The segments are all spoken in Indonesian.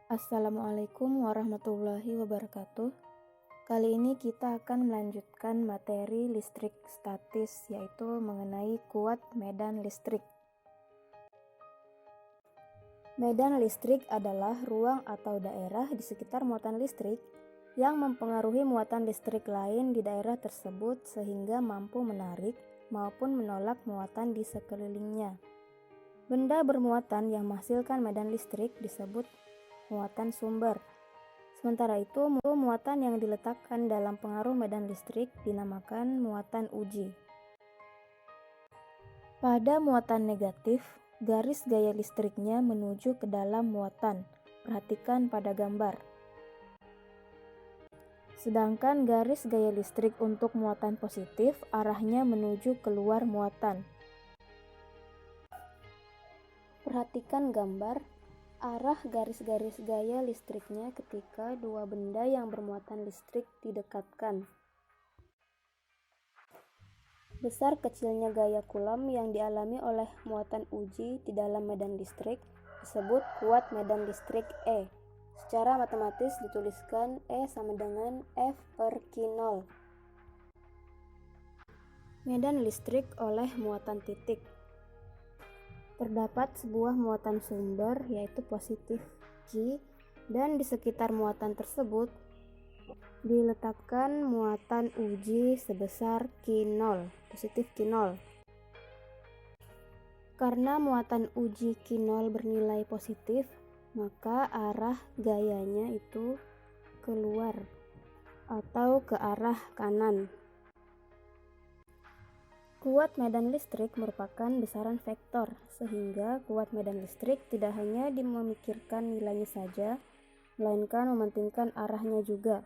Assalamualaikum warahmatullahi wabarakatuh. Kali ini kita akan melanjutkan materi listrik statis, yaitu mengenai kuat medan listrik. Medan listrik adalah ruang atau daerah di sekitar muatan listrik yang mempengaruhi muatan listrik lain di daerah tersebut sehingga mampu menarik maupun menolak muatan di sekelilingnya. Benda bermuatan yang menghasilkan medan listrik disebut muatan sumber. Sementara itu, muatan yang diletakkan dalam pengaruh medan listrik dinamakan muatan uji. Pada muatan negatif, garis gaya listriknya menuju ke dalam muatan. Perhatikan pada gambar. Sedangkan garis gaya listrik untuk muatan positif arahnya menuju keluar muatan. Perhatikan gambar. Arah garis-garis gaya listriknya ketika dua benda yang bermuatan listrik didekatkan. Besar kecilnya gaya Coulomb yang dialami oleh muatan uji di dalam medan listrik disebut kuat medan listrik E. Secara matematis dituliskan E sama dengan F per Q0. Medan listrik oleh muatan titik. Terdapat sebuah muatan sumber yaitu positif Q, dan di sekitar muatan tersebut diletakkan muatan uji sebesar Q0, positif Q0. Karena muatan uji Q0 bernilai positif, maka arah gayanya itu keluar atau ke arah kanan. Kuat medan listrik merupakan besaran vektor, sehingga kuat medan listrik tidak hanya memikirkan nilainya saja, melainkan mementingkan arahnya juga.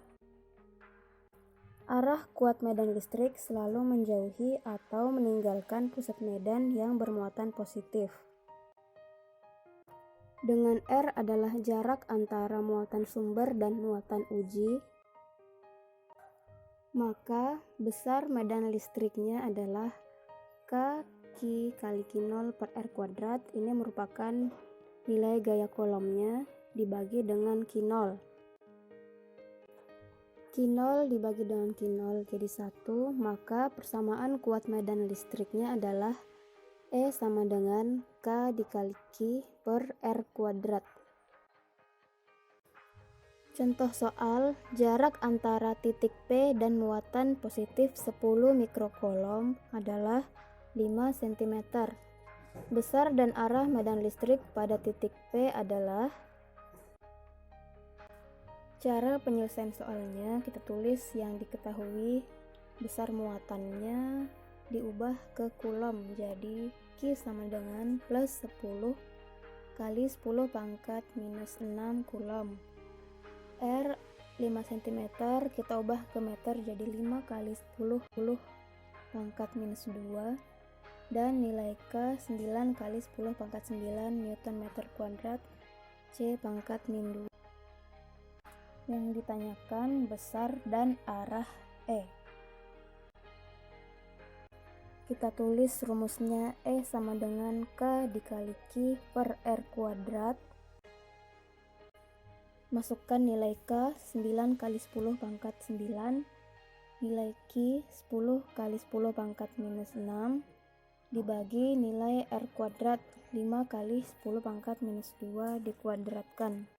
Arah kuat medan listrik selalu menjauhi atau meninggalkan pusat medan yang bermuatan positif. Dengan R adalah jarak antara muatan sumber dan muatan uji, maka besar medan listriknya adalah K Q kali Q0 per R kuadrat. Ini merupakan nilai gaya Coulombnya dibagi dengan Q0. Q0 dibagi dengan Q0 jadi 1, maka persamaan kuat medan listriknya adalah E sama dengan K dikali Q per R kuadrat. Contoh soal, jarak antara titik P dan muatan positif 10 mikrocoulomb adalah 5 cm. Besar dan arah medan listrik pada titik P adalah. Cara penyelesaian soalnya kita tulis yang diketahui, besar muatannya diubah ke Coulomb, jadi Q sama dengan plus 10 kali 10 pangkat minus 6 Coulomb. R 5 cm kita ubah ke meter jadi 5 kali 10 pangkat minus 2, dan nilai K 9 kali 10 pangkat 9 Newton meter kuadrat C pangkat min 2. Yang ditanyakan besar dan arah E. Kita tulis rumusnya E sama dengan K dikali Q per R kuadrat. Masukkan nilai K 9 kali 10 pangkat 9, nilai Q 10 kali 10 pangkat minus 6, dibagi nilai R kuadrat 5 kali 10 pangkat minus 2 dikuadratkan.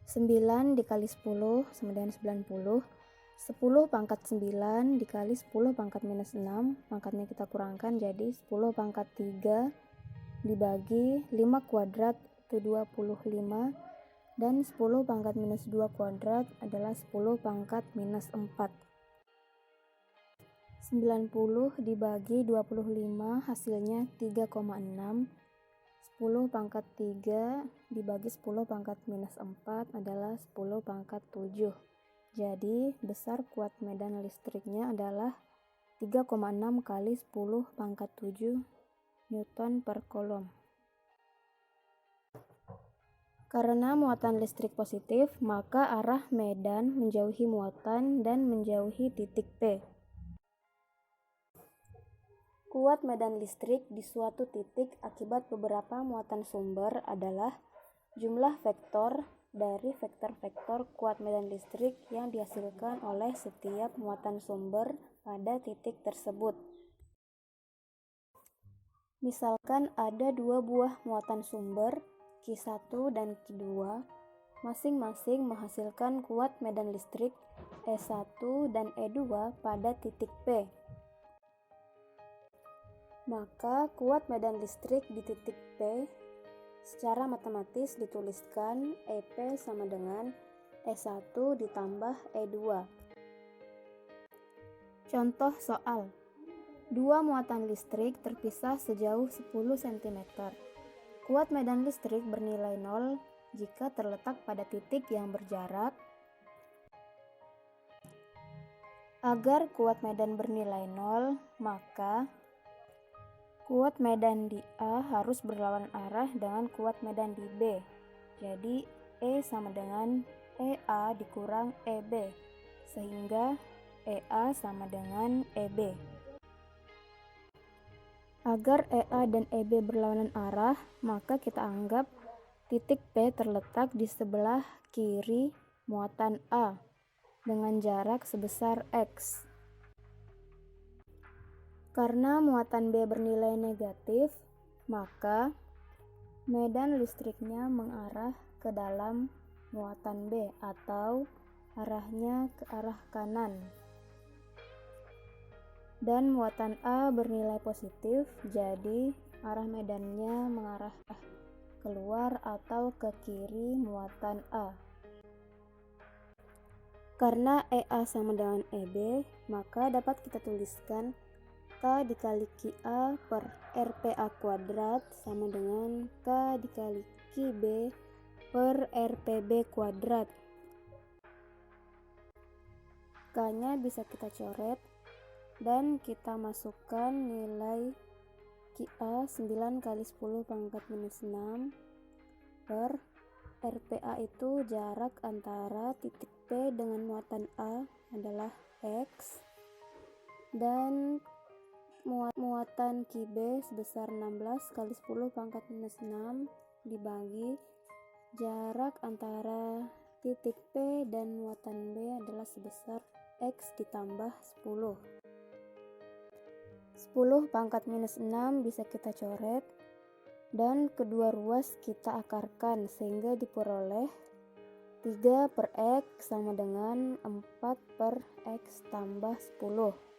9 dikali 10 sama dengan 90. 10 pangkat 9 dikali 10 pangkat minus 6, pangkatnya kita kurangkan jadi 10 pangkat 3 dibagi 5 kuadrat itu 25, dan 10 pangkat minus 2 kuadrat adalah 10 pangkat minus 4. 90 dibagi 25 hasilnya 3,6. 10 pangkat 3 dibagi 10 pangkat minus 4 adalah 10 pangkat 7. Jadi besar kuat medan listriknya adalah 3,6 kali 10 pangkat 7 Newton per Coulomb. Karena muatan listrik positif, maka arah medan menjauhi muatan dan menjauhi titik P. Kuat medan listrik di suatu titik akibat beberapa muatan sumber adalah jumlah vektor dari vektor-vektor kuat medan listrik yang dihasilkan oleh setiap muatan sumber pada titik tersebut. Misalkan ada dua buah muatan sumber, Q1 dan Q2, masing-masing menghasilkan kuat medan listrik E1 dan E2 pada titik P. Maka kuat medan listrik di titik P secara matematis dituliskan EP sama dengan E1 ditambah E2. Contoh soal. Dua muatan listrik terpisah sejauh 10 cm. Kuat medan listrik bernilai 0 jika terletak pada titik yang berjarak. Agar kuat medan bernilai 0, maka kuat medan di A harus berlawanan arah dengan kuat medan di B. Jadi E sama dengan EA dikurang EB, sehingga EA sama dengan EB. Agar EA dan EB berlawanan arah, maka kita anggap titik P terletak di sebelah kiri muatan A dengan jarak sebesar X. Karena muatan B bernilai negatif, maka medan listriknya mengarah ke dalam muatan B atau arahnya ke arah kanan. Dan muatan A bernilai positif, jadi arah medannya mengarah keluar atau ke kiri muatan A. Karena EA sama dengan EB, maka dapat kita tuliskan K dikali QA per RPA kuadrat sama dengan K dikali QB per RPB kuadrat. K-nya bisa kita coret dan kita masukkan nilai QA 9 kali 10 pangkat minus 6 per RPA itu jarak antara titik P dengan muatan A adalah X dan muatan QB sebesar 16 kali 10 pangkat minus 6 dibagi jarak antara titik P dan muatan B adalah sebesar X ditambah 10. 10 pangkat minus 6 bisa kita coret dan kedua ruas kita akarkan sehingga diperoleh 3 per X sama dengan 4 per X tambah 10.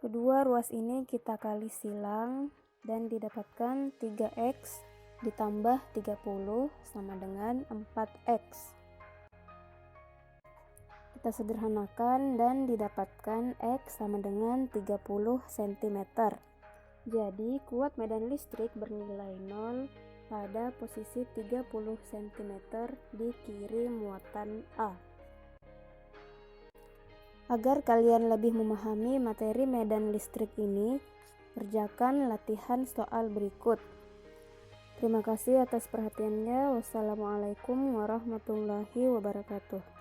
Kedua ruas ini kita kali silang dan didapatkan 3X ditambah 30 sama dengan 4X. Kita sederhanakan dan didapatkan X sama dengan 30 cm. Jadi kuat medan listrik bernilai 0 pada posisi 30 cm di kiri muatan A. Agar kalian lebih memahami materi medan listrik ini, kerjakan latihan soal berikut. Terima kasih atas perhatiannya. Wassalamualaikum warahmatullahi wabarakatuh.